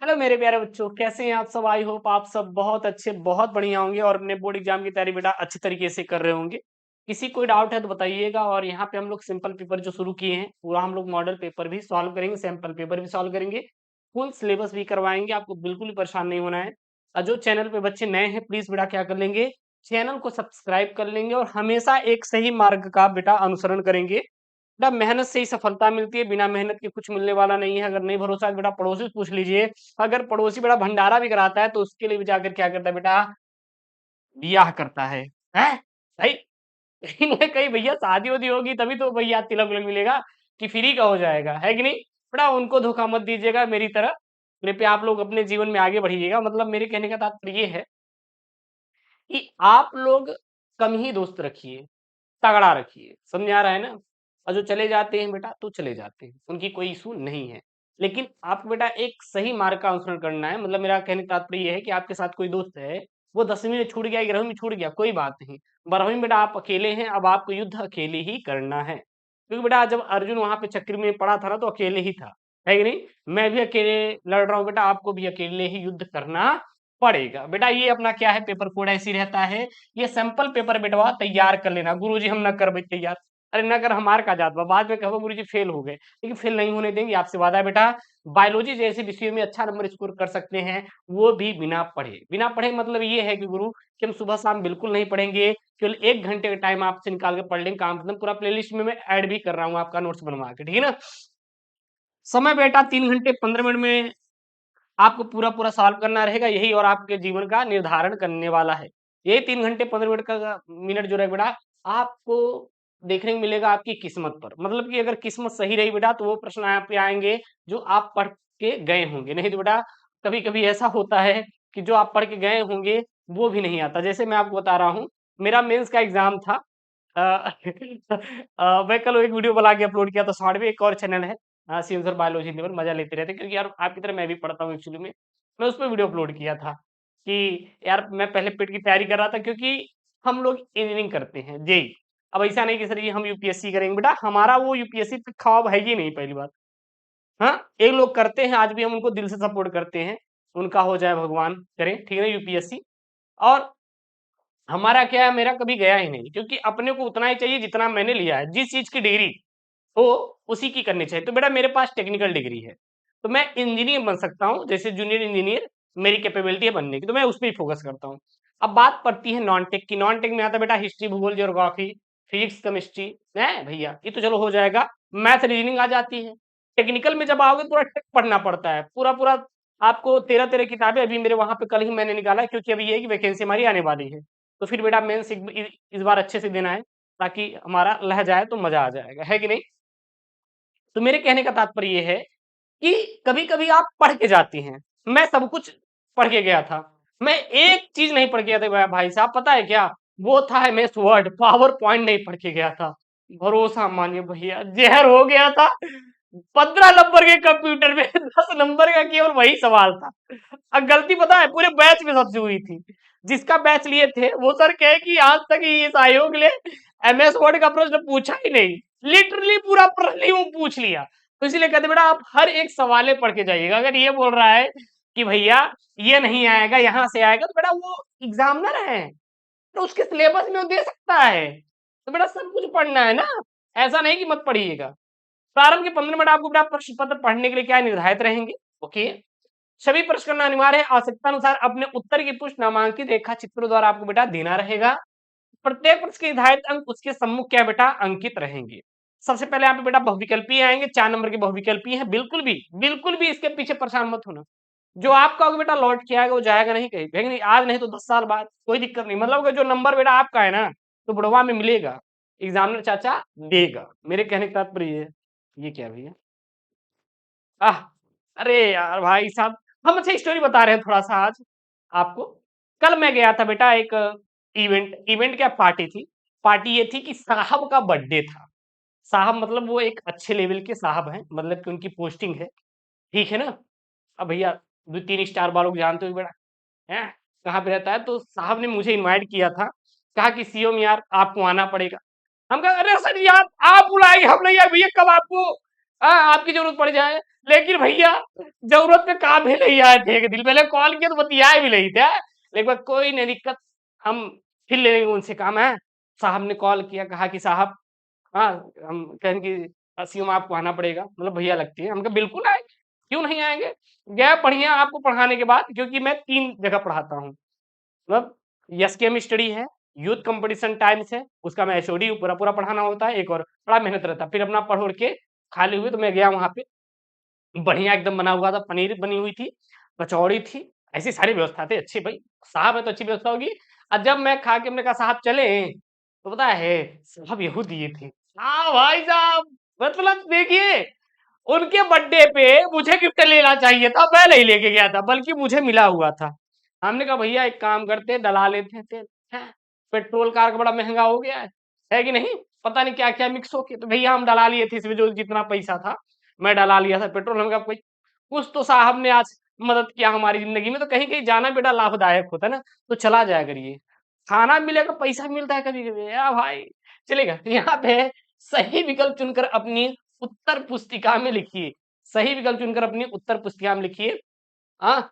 Hello मेरे प्यारे बच्चों, कैसे हैं आप सब। आई होप आप सब बहुत अच्छे बहुत बढ़िया होंगे और अपने बोर्ड एग्जाम की तैयारी बेटा अच्छी तरीके से कर रहे होंगे। किसी कोई डाउट है तो बताइएगा। और यहाँ पे हम लोग सिंपल पेपर जो शुरू किए हैं, पूरा हम लोग मॉडल पेपर भी सॉल्व करेंगे, सैंपल पेपर भी सॉल्व करेंगे, फुल सिलेबस भी करवाएंगे। आपको बिल्कुल भी परेशान नहीं होना है। और जो चैनल पे बच्चे नए हैं, प्लीज बेटा क्या कर लेंगे, चैनल को सब्सक्राइब कर लेंगे और हमेशा एक सही मार्ग का बेटा अनुसरण करेंगे। बेटा मेहनत से ही सफलता मिलती है, बिना मेहनत के कुछ मिलने वाला नहीं है। अगर नहीं भरोसा है बेटा पड़ोसी से पूछ लीजिए। अगर पड़ोसी बेटा भंडारा भी कराता है तो उसके लिए भी जाकर क्या करता है बेटा, ब्याह करता है भाई। कहीं ना कहीं भैया शादी वादी होगी तभी तो भैया तिलक विलक मिलेगा, कि फ्री का हो जाएगा, है कि नहीं। बेटा उनको धोखा मत दीजिएगा मेरी तरह। कृपया आप लोग अपने जीवन में आगे बढ़िएगा। मतलब मेरे कहने का तात्पर्य ये है कि आप लोग कम ही दोस्त रखिए, तगड़ा रखिए, समझ आ रहा है ना। और जो चले जाते हैं बेटा तो चले जाते हैं, उनकी कोई इशू नहीं है। लेकिन आपको बेटा एक सही मार्ग का अनुसरण करना है। मतलब मेरा कहने का तात्पर्य ये है कि आपके साथ कोई दोस्त है, वो 10वीं में छूट गया, 11वीं में छूट गया, कोई बात नहीं। 12वीं में बेटा आप अकेले हैं, अब आपको युद्ध अकेले ही करना है। क्योंकि बेटा जब अर्जुन वहां पे चक्र में पड़ा था ना तो अकेले ही था, है कि नहीं। मैं भी अकेले लड़ रहा हूँ बेटा, आपको भी अकेले ही युद्ध करना पड़ेगा। बेटा ये अपना क्या है, पेपर कोड ऐसी रहता है। ये सैंपल पेपर बेटवा तैयार कर लेना। गुरुजी हम न कर भाई तैयार, अरे न कर हमार का जात बा, बाद में कहो गुरुजी फेल हो गए, लेकिन फेल नहीं होने देंगे, आपसे वादा है बेटा। बायोलॉजी जैसे विषयों में अच्छा नंबर स्कोर कर सकते हैं, वो भी बिना पढ़े। बिना पढ़े मतलब ये है कि गुरु कि हम सुबह शाम बिल्कुल नहीं पढ़ेंगे, केवल 1 घंटे का टाइम आपसे निकाल के पढ़ लेंगे, काम खत्म। पूरा प्लेलिस्ट में मैं ऐड भी कर रहा हूँ आपका नोट्स बनवा के, ठीक है ना। समय बेटा 3 घंटे 15 मिनट में आपको पूरा पूरा सॉल्व करना रहेगा, यही और आपके जीवन का निर्धारण करने वाला है। यही 3 घंटे 15 मिनट का मिनट जो रहेगा बेटा, आपको देखने को मिलेगा आपकी किस्मत पर। मतलब कि अगर किस्मत सही रही बेटा तो वो प्रश्न आप पे आएंगे जो आप पढ़ के गए होंगे, नहीं तो बेटा कभी कभी ऐसा होता है कि जो आप पढ़ के गए होंगे वो भी नहीं आता। जैसे मैं आपको बता रहा हूँ, मेरा मेंस का एग्जाम था। अ, मैं कल एक वीडियो बना के अपलोड किया था शॉर्ट में, एक और चैनल है सीएंस और बायोलॉजी लेवल, मजा लेते रहते हैं, क्योंकि यार आपकी तरह मैं भी पढ़ता हूँ एक्चुअली में। मैं उस पर वीडियो अपलोड किया था कि यार मैं पहले पेट की तैयारी कर रहा था, क्योंकि हम लोग इंजीनियरिंग करते हैं जेई। अब ऐसा नहीं कि सर ये हम यूपीएससी करेंगे, बेटा हमारा वो यूपीएससी तक ख्वाब है ही नहीं, पहली बात। हाँ, एक लोग करते हैं, आज भी हम उनको दिल से सपोर्ट करते हैं, उनका हो जाए भगवान करे, ठीक है ना, यूपीएससी। और हमारा क्या है, मेरा कभी गया ही नहीं, क्योंकि अपने को उतना ही चाहिए जितना मैंने लिया है। जिस चीज की डिग्री हो उसी की करनी चाहिए। तो बेटा मेरे पास टेक्निकल डिग्री है, तो मैं इंजीनियर बन सकता हूँ, जैसे जूनियर इंजीनियर मेरी कैपेबिलिटी है बनने की, तो मैं उस पर ही फोकस करता हूँ। अब बात पड़ती है नॉन टेक की। नॉन टेक में आता है बेटा हिस्ट्री, भूगोल, ज्योग्राफी, फिजिक्स, केमिस्ट्री है भैया, ये तो चलो हो जाएगा। मैथ रीजनिंग आ जाती है। टेक्निकल में जब आओगे पूरा टेक पढ़ना पड़ता है, पूरा पूरा। आपको 13 13 किताबें अभी मेरे वहां पे कल ही मैंने निकाला है, क्योंकि अभी ये है कि वैकेंसी हमारी आने वाली है। तो फिर बेटा मेंस इस बार अच्छे से देना है, ताकि हमारा लह जाए तो मजा आ जाएगा, है कि नहीं। तो मेरे कहने का तात्पर्य ये है कि कभी कभी आप पढ़ के जाती हैं। मैं सब कुछ पढ़ के गया था, मैं एक चीज नहीं पढ़ के गया था भाई साहब, पता है क्या, वो था एमएस वर्ड, पावर पॉइंट नहीं पढ़ के गया था। भरोसा मानिए भैया, जहर हो गया था। 15 नंबर के कंप्यूटर में 10 नंबर का केवल वही सवाल था। अब गलती पता है पूरे बैच में सबसे हुई थी। जिसका बैच लिए थे वो सर कहे कि आज तक इस आयोग ने एमएस वर्ड का प्रश्न पूछा ही नहीं। लिटरली पूरा प्रश्न ही वो पूछ लिया। तो इसलिए कहते बेटा आप हर एक सवाले पढ़ के जाइएगा। अगर ये बोल रहा है कि भैया ये नहीं आएगा यहाँ से आएगा, तो बेटा वो एग्जामिनर है, तो उसके सिलेबस में वो दे सकता है। तो बेटा सब कुछ पढ़ना है ना, ऐसा नहीं कि मत पढ़िएगा। प्रारंभ के 15 मिनट आपको बेटा प्रश्न पत्र पढ़ने के लिए क्या निर्धारित रहेंगे। ओके, सभी प्रश्न करना अनिवार्य है। आवश्यकता अनुसार अपने उत्तर की पुष्टि नामांकित रेखा चित्रों द्वारा आपको बेटा देना रहेगा। प्रत्येक प्रश्न के निर्धारित अंक उसके सम्मुख क्या बेटा अंकित रहेंगे। सबसे पहले यहाँ पे बेटा बहुविकल्पी आएंगे, 4 नंबर के बहुविकल्पी हैं। बिल्कुल भी इसके पीछे परेशान मत होना। जो आपका होगा बेटा लौट के आएगा, वो जाएगा नहीं कहीं, कहेंगे नहीं आज नहीं तो 10 साल बाद, कोई दिक्कत नहीं। मतलब कि जो नंबर बेटा आपका है ना, तो बुढ़वा में मिलेगा, एग्जामिनर चाचा देगा। मेरे कहने का तात्पर्य ये क्या भैया, आह, अरे यार भाई साहब, हम अच्छा स्टोरी बता रहे हैं थोड़ा सा आज आपको। कल मैं गया था बेटा एक इवेंट क्या पार्टी थी। पार्टी ये थी कि साहब का बर्थडे था। साहब मतलब वो एक अच्छे लेवल के साहब हैं, मतलब कि उनकी पोस्टिंग है, ठीक है ना। अब भैया 2 3 स्टार वालों को जानते हो बेटा, है कहाँ पे रहता है। तो साहब ने मुझे इनवाइट किया था, कहा कि सीओ में यार आपको आना पड़ेगा। हम कहा अरे सर यार आप बुलाएंगे, हम नहीं आए भैया, कब आपको आपकी जरूरत पड़ जाए। लेकिन भैया जरूरत पे काम भी नहीं आए थे, एक दिन पहले कॉल किया तो बतियाए भी नहीं थे, लेकिन कोई नहीं दिक्कत, हम फिर ले लेंगे उनसे काम है। साहब ने कॉल किया, कहा कि साहब, हाँ, हम कहें कि अस्यूम आपको आना पड़ेगा, मतलब भैया लगती है, हम कहा बिल्कुल आएंगे, क्यों नहीं आएंगे। गया बढ़िया आपको पढ़ाने के बाद, क्योंकि मैं 3 जगह पढ़ाता हूँ, मतलब एसकेएम स्टडी है, यूथ कंपटीशन टाइम्स है, उसका मैं एचओडी पूरा पूरा पढ़ाना होता है, एक और बड़ा मेहनत रहता है। फिर अपना पढ़ उढ़ के खाली हुए तो मैं गया वहां पे, बढ़िया एकदम बना हुआ था, पनीर बनी हुई थी, कचौड़ी थी, ऐसी सारी व्यवस्था थी अच्छी भाई, साहब है तो अच्छी व्यवस्था होगी। और जब मैं खा के हमने कहा साहब चले, तो पता है साहब यहू दिए थे। हाँ भाई साहब, मतलब देखिए, उनके बर्थडे पे मुझे गिफ्ट लेना चाहिए था, मैं नहीं लेके गया था, बल्कि मुझे मिला हुआ था। हमने कहा भैया एक काम करते हैं, डला लेते हैं तेल, हैं? पेट्रोल कार का बड़ा महंगा हो गया है कि नहीं, पता नहीं क्या क्या मिक्स होके, तो भैया हम डला लिए थे इसमें जो जितना पैसा था, मैं डला लिया था पेट्रोल। हम कहा कोई कुछ तो साहब ने आज मदद किया हमारी जिंदगी में, तो कहीं कहीं जाना बेटा लाभदायक होता है ना, तो चला जाया करिए, खाना मिलेगा, पैसा मिलता है कभी कभी या भाई, चलेगा। तो यहाँ पे सही विकल्प चुनकर अपनी उत्तर पुस्तिका में लिखिए, सही विकल्प चुनकर अपनी उत्तर पुस्तिका में लिखिए। हाँ,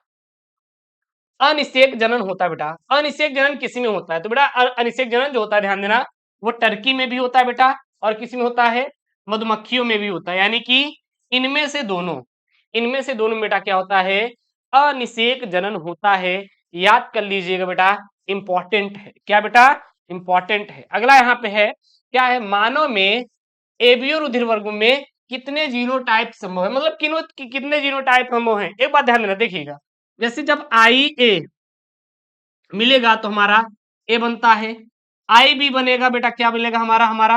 अनिषेक जनन होता है बेटा, अनिषेक जनन किसी में होता है, तो बेटा अनिषेक जनन जो होता है, ध्यान देना, वो टर्की में भी होता है बेटा, और किसी में होता है, मधुमक्खियों में भी होता है, यानी कि इनमें से दोनों, इनमें से दोनों बेटा क्या होता है, अनिषेक जनन होता है। याद कर लीजिएगा बेटा, इंपॉर्टेंट है, क्या बेटा, इंपॉर्टेंट है। अगला यहाँ पे है, क्या है, मानव में एवियो रुधिर वर्ग में कितने जीनोटाइप संभव है, मतलब कितने जीनोटाइप संभव है, एक बात ध्यान देना, देखिएगा, जैसे जब आई ए मिलेगा तो हमारा ए बनता है, आई बी बनेगा बेटा, क्या बनेगा हमारा, हमारा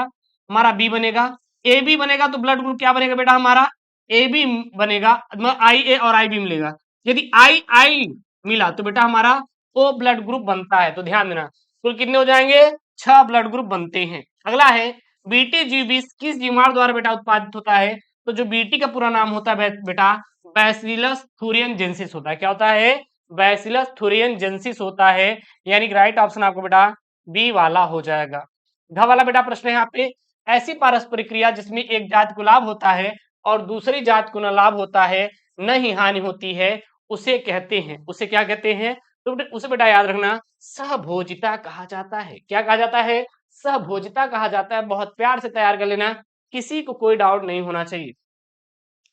हमारा बी बनेगा, ए बी बनेगा तो ब्लड ग्रुप क्या बनेगा बेटा, हमारा ए बी बनेगा, मतलब आई ए और आई बी मिलेगा। यदि आई आई मिला तो बेटा हमारा ओ ब्लड ग्रुप बनता है। तो ध्यान देना, कुल कितने हो जाएंगे, 6 ब्लड ग्रुप बनते हैं। अगला है, बीटी जीव किस जीवाणु द्वारा बेटा उत्पादित होता है, तो जो बीटी का पूरा नाम होता है बेटा, बैसिलस थुरियनजेंसिस होता है, क्या होता है, बैसिलस थुरियनजेंसिस होता है, यानी कि राइट ऑप्शन आपको बेटा बी वाला हो जाएगा। घ वाला बेटा प्रश्न है यहाँ पे, ऐसी पारस्परिक क्रिया जिसमें एक जात को लाभ होता है और दूसरी जात को न लाभ होता है, न ही हानि होती है, उसे कहते हैं, उसे क्या कहते हैं, तो उसे बेटा याद रखना, सहभोजिता कहा जाता है। क्या कहा जाता है, सहभोजिता कहा जाता है। बहुत प्यार से तैयार कर लेना, किसी को कोई डाउट नहीं होना चाहिए।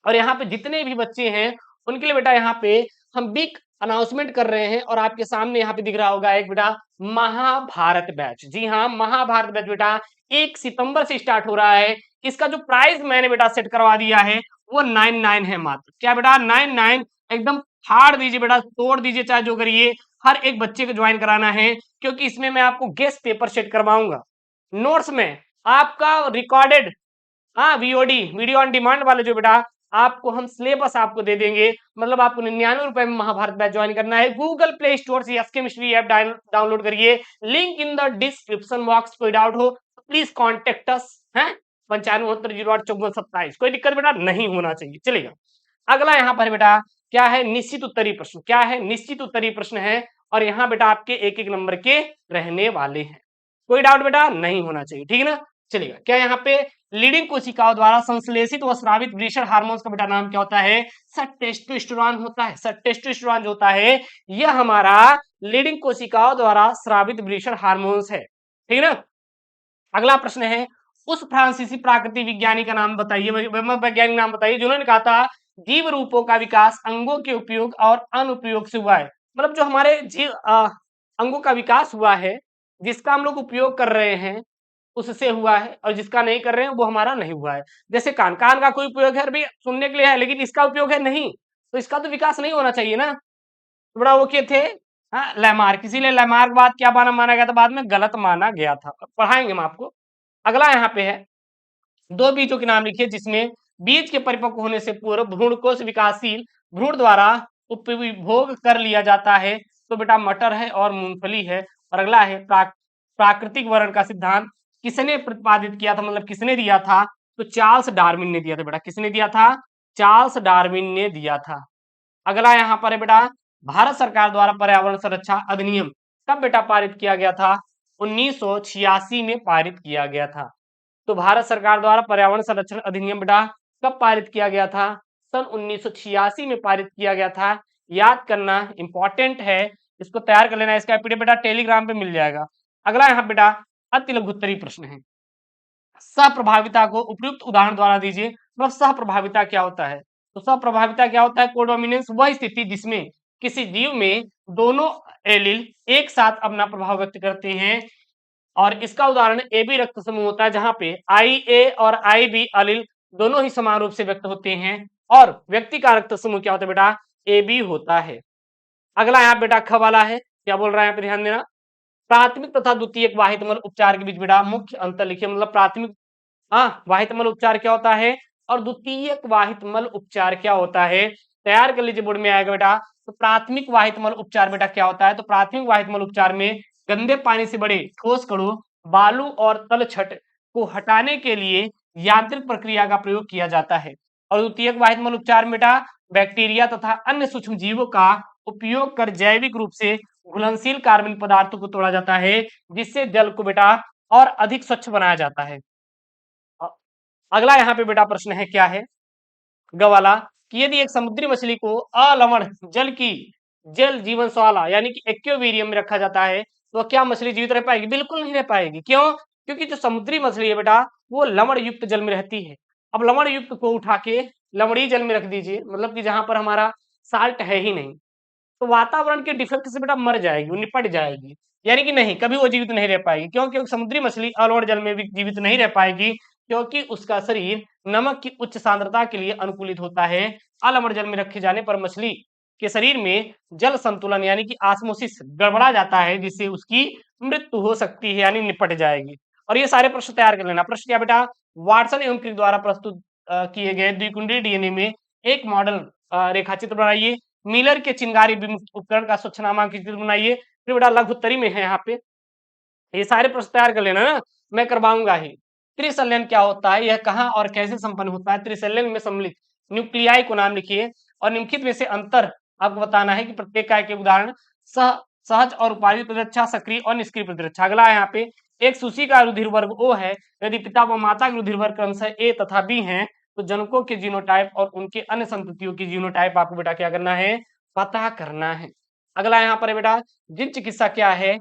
और यहाँ पे जितने भी बच्चे हैं उनके लिए बेटा यहाँ पे हम बिग अनाउंसमेंट कर रहे हैं, और आपके सामने यहाँ पे दिख रहा होगा एक बेटा महाभारत बैच। जी हाँ, महाभारत बैच बेटा 1 सितंबर से स्टार्ट हो रहा है। इसका जो प्राइस मैंने बेटा सेट करवा दिया है वो 99 है मात्र। क्या बेटा, 99, एकदम फाड़ दीजिए बेटा, तोड़ दीजिए, चाहे जो करिए, हर एक बच्चे को ज्वाइन कराना है, क्योंकि इसमें मैं आपको गेस्ट पेपर सेट करवाऊंगा, नोट्स में आपका रिकॉर्डेड, हाँ, वीओडी, वीडियो ऑन डिमांड वाले जो बेटा आपको हम सिलेबस आपको दे देंगे, मतलब आपको 99 रुपए में महाभारत बैच ज्वाइन करना है। गूगल प्ले स्टोर से यस केमिस्ट्री ऐप डाउनलोड करिए, link in the description box. कोई डाउट हो प्लीज कॉन्टेक्ट अस, है 9569045727, कोई दिक्कत बेटा नहीं होना चाहिए, चलेगा। अगला यहाँ पर बेटा क्या है, निश्चित उत्तरीय प्रश्न, क्या है, निश्चित उत्तरीय प्रश्न है, और यहाँ बेटा आपके एक एक नंबर के रहने वाले हैं, कोई डाउट बेटा नहीं होना चाहिए, ठीक है ना, चलिएगा। क्या यहाँ पे लीडिंग कोशिकाओं द्वारा संश्लेषित व स्रावित वृषण हार्मोन्स का बेटा नाम क्या होता है, सर टेस्टोस्टेरोन होता है। सर टेस्टोस्टेरोन जो होता है यह हमारा लीडिंग कोशिकाओं द्वारा स्रावित वृषण हार्मोन्स है, ठीक है ना। अगला प्रश्न है, उस फ्रांसीसी प्राकृतिक विज्ञानी का नाम बताइए, वैज्ञानिक नाम बताइए जिन्होंने कहा था जीव रूपों का विकास अंगों के उपयोग और अनुपयोग से हुआ है। मतलब जो हमारे जीव अंगों का विकास हुआ है, जिसका हम लोग उपयोग कर रहे हैं उससे हुआ है, और जिसका नहीं कर रहे हैं वो हमारा नहीं हुआ है। जैसे कान, कान का कोई उपयोग है अभी सुनने के लिए है, लेकिन इसका उपयोग है नहीं, तो इसका तो विकास नहीं होना चाहिए ना। तो बड़ा वो क्या थे, हाँ, लैमार्क, इसीलिए लैमार्क बाद क्या माना गया था, बाद में गलत माना गया था, पढ़ाएंगे हम आपको। अगला यहाँ पे है, 2 बीजों के नाम लिखिए जिसमें बीज के परिपक्व होने से पूर्व भ्रूण कोश विकासशील भ्रूण द्वारा उपभोग कर लिया जाता है, तो बेटा मटर है और मूंगफली है। और अगला है, प्राकृतिक वर्ण का सिद्धांत किसने प्रतिपादित किया था, मतलब किसने दिया था, तो चार्ल्स डार्विन ने दिया था बेटा। किसने दिया था, चार्ल्स डार्विन ने दिया था। अगला यहाँ पर है बेटा, भारत सरकार द्वारा पर्यावरण संरक्षा अधिनियम कब बेटा पारित किया गया था, 1986 में पारित किया गया था। तो भारत सरकार द्वारा पर्यावरण संरक्षण अधिनियम बेटा कब पारित किया गया था, सन 1986 में पारित किया गया था। याद करना इंपॉर्टेंट है, इसको तैयार कर लेना। इसका पीडीएफ बेटा टेलीग्राम पे मिल जाएगा। अगला यहाँ बेटा अति लघु उत्तरीय प्रश्न है, सहप्रभाविता को उपयुक्त उदाहरण द्वारा दीजिए। मतलब सहप्रभाविता क्या होता है? तो सहप्रभाविता क्या होता है? कोडोमिनेंस वह स्थिति जिसमें किसी जीव में दोनों एलील एक साथ अपना प्रभाव व्यक्त करते हैं, और इसका उदाहरण ए बी रक्त समूह होता है, जहां पे आई ए और आई बी एलील दोनों ही समान रूप से व्यक्त होते हैं, और व्यक्ति का रक्त समूह क्या होता है बेटा? ए बी होता है। अगला यहाँ बेटा ख वाला है, क्या बोल रहा है यहाँ पे ध्यान देना। प्राथमिक तथा द्वितीयक वाहितमल उपचार के बीच बेटा मुख्य अंतर लिखिए। मतलब प्राथमिक वाहितमल उपचार क्या होता है और द्वितीयक वाहितमल उपचार क्या होता है, तैयार कर लीजिए, बोर्ड में आएगा बेटा। तो प्राथमिक वाहितमल उपचार बेटा क्या होता है? तो प्राथमिक वाहितमल उपचार में गंदे पानी से बड़े ठोस कणों, बालू और तलछट को हटाने के लिए यांत्रिक प्रक्रिया का प्रयोग किया जाता है। और द्वितीयक वाहितमल उपचार में बेटा बैक्टीरिया तथा अन्य सूक्ष्म जीवों का उपयोग कर जैविक रूप से घुलनशील कार्बनिक पदार्थों को तोड़ा जाता है, जिससे जल को बेटा और अधिक स्वच्छ बनाया जाता है। अगला यहाँ पे बेटा प्रश्न है, क्या है ग वाला, कि यदि एक समुद्री मछली को अलवण जल जीवन स्वाला यानी कि एक्वेरियम में रखा जाता है, तो क्या मछली जीवित रह पाएगी? बिल्कुल नहीं रह पाएगी। क्यों? क्योंकि जो समुद्री मछली है बेटा वो लवण युक्त जल में रहती है। अब लवण युक्त को उठा के लवणीय जल में रख दीजिए, मतलब कि जहां पर हमारा साल्ट है ही नहीं, तो वातावरण के डिफेक्ट से बेटा मर जाएगी, वो निपट जाएगी। यानी कि नहीं, कभी वो जीवित नहीं रह पाएगी। क्यों? क्योंकि समुद्री मछली अलवण जल में भी जीवित नहीं रह पाएगी, क्योंकि उसका शरीर नमक की उच्च सांद्रता के लिए अनुकूलित होता है। अलवण जल में रखे जाने पर मछली के शरीर में जल संतुलन यानी कि ऑस्मोसिस गड़बड़ा जाता है, जिससे उसकी मृत्यु हो सकती है, यानी निपट जाएगी। और ये सारे प्रश्न तैयार कर लेना। प्रश्न क्या बेटा? वाटसन एवं क्रिक द्वारा प्रस्तुत किए गए द्विकुंडीय डीएनए में एक मॉडल रेखाचित्र बनाइए। मिलर के चिंगारी विमुक्त उपकरण का स्वच्छ नामांकित चित्र बनाइए। फिर बेटा लघु उत्तरी में है, यहाँ पे ये सारे प्रश्न तैयार कर लेना ना, मैं करवाऊंगा ही। त्रिसंलयन क्या होता है, यह कहाँ और कैसे संपन्न होता है? त्रिसंलयन में सम्मिलित न्यूक्लियाई को नाम लिखिए, और निम्नलिखित में से अंतर आपको बताना है कि प्रत्येक काय के उदाहरण। सहज और उपार्जित प्रतिरक्षा, सक्रिय और निष्क्रिय प्रतिरक्षा। अगला है यहाँ पे, एक सूची का रुधिर वर्ग O है, यदि पिता व माता के रुधिर वर्ग क्रमशः A तथा B हैं, तो जनकों के जीनोटाइप और उनके अन्य संततियों की जीनोटाइप आपको बेटा क्या करना है? पता करना है। अगला यहाँ पर है बेटा जिन चिकित्सा क्या है,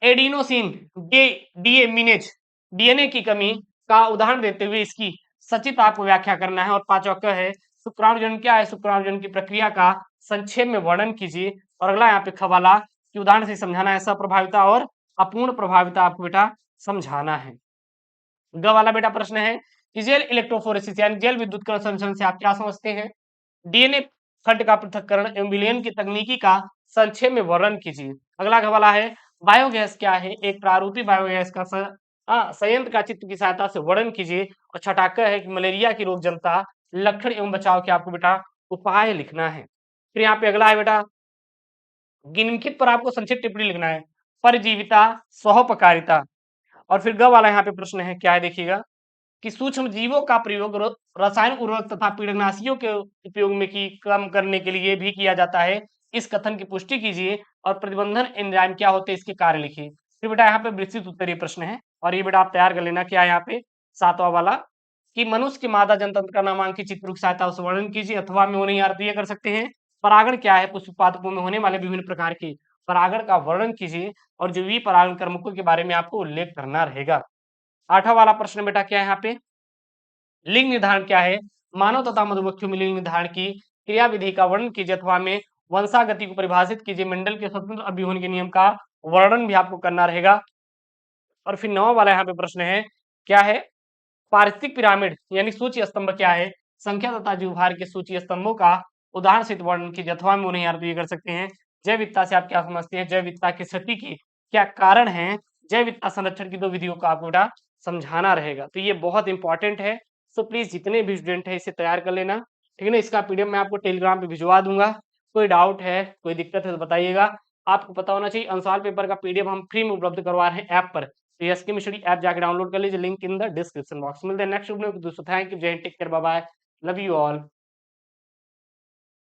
एडिनोसिन डीएमिनेज डीएनए की कमी का उदाहरण देते हुए इसकी सचित आपको व्याख्या करना है। और पांचवा क है, शुक्राणुजन क्या है? शुक्राणुजन की प्रक्रिया का संक्षेप में वर्णन कीजिए। और अगला यहाँ पे खवाला कि उदाहरण से समझाना है, सप्रभाविता और अपूर्ण प्रभाविता आपको बेटा समझाना है। ग वाला बेटा प्रश्न है कि जेल इलेक्ट्रोफोरेसिस यानी जेल विद्युतकरण संचरण से आप क्या समझते हैं? डीएनए खंड का पृथक्करण एवं विलयन की तकनीकी का संक्षेप में वर्णन कीजिए। अगला वाला है बायोगैस क्या है? एक प्रारूपी बायोगैस का संयंत्र का चित्र की सहायता से वर्णन कीजिए। और छठा क है कि मलेरिया की रोग जनता लक्षण एवं बचाव के आपको बेटा उपाय लिखना है। फिर यहाँ पे अगला है बेटा निम्नलिखित पर आपको संक्षिप्त टिप्पणी लिखना है, परजीविता, स्वपकारिता। और फिर ग वाला यहाँ पे प्रश्न है, क्या है देखिएगा, कि सूक्ष्म जीवों का प्रयोग रसायन उर्वरक तथा कीटनाशियों के उपयोग में की कम करने के लिए भी किया जाता है। इस कथन की पुष्टि कीजिए। और प्रतिबंधन एंजाइम क्या होते हैं, इसके कार्य लिखिए। फिर बेटा यहाँ पे विस्तृत उत्तरीय प्रश्न है, और ये बेटा आप तैयार कर लेना। क्या है यहाँ पे सातवां वाला, कि मनुष्य के मादा जनतंत्र का नामांकित चित्र की सहायता से वर्णन कीजिए, अथवा में नहीं अर्थ ये कर सकते हैं। परागण क्या है? पुष्प पादपों में होने वाले विभिन्न प्रकार के परागण का वर्णन कीजिए, और जो भी परागण कर्मकों के बारे में आपको उल्लेख करना रहेगा। आठवां वाला प्रश्न बेटा क्या है यहाँ पे, लिंग निर्धारण क्या है? मानव तथा मधुमक्खियों में लिंग निर्धारण की क्रिया विधि का वर्णन कीजिए, अथवा में वंशागति को परिभाषित कीजिए। मंडल के स्वतंत्र अभिहोन के नियम का वर्णन भी आपको करना रहेगा। और फिर 9वां वाला यहाँ पे प्रश्न है, क्या है? पारिस्थितिक पिरामिड यानी सूची स्तंभ क्या है? संख्या तथा जीवभार के सूची स्तंभों का उदाहरण सहित वर्णन कीजिए, अथवा में उन्हें अर्थ कर सकते हैं। जैव विविधता से आप क्या समझते हैं? जैव विविधता की क्षति के क्या कारण है? जैव विविधता संरक्षण की 2 विधियों को आपको बेटा समझाना रहेगा। तो ये बहुत इंपॉर्टेंट है, सो प्लीज जितने भी स्टूडेंट है इसे तैयार कर लेना, ठीक है ना। इसका पीडीएफ मैं आपको टेलीग्राम पे भिजवा दूंगा। कोई डाउट है, कोई दिक्कत है तो बताइएगा। आपको पता होना चाहिए अंशाल पेपर का पीडीएफ हम फ्री में उपलब्ध करवा रहे हैं ऐप पर। तो एस के स्टडी ऐप जाकर डाउनलोड कर लीजिए, link in the description box. मिलते हैं नेक्स्ट वीडियो में। दोस्तों थैंक यू, जय हिंद, take care, bye bye, love you all.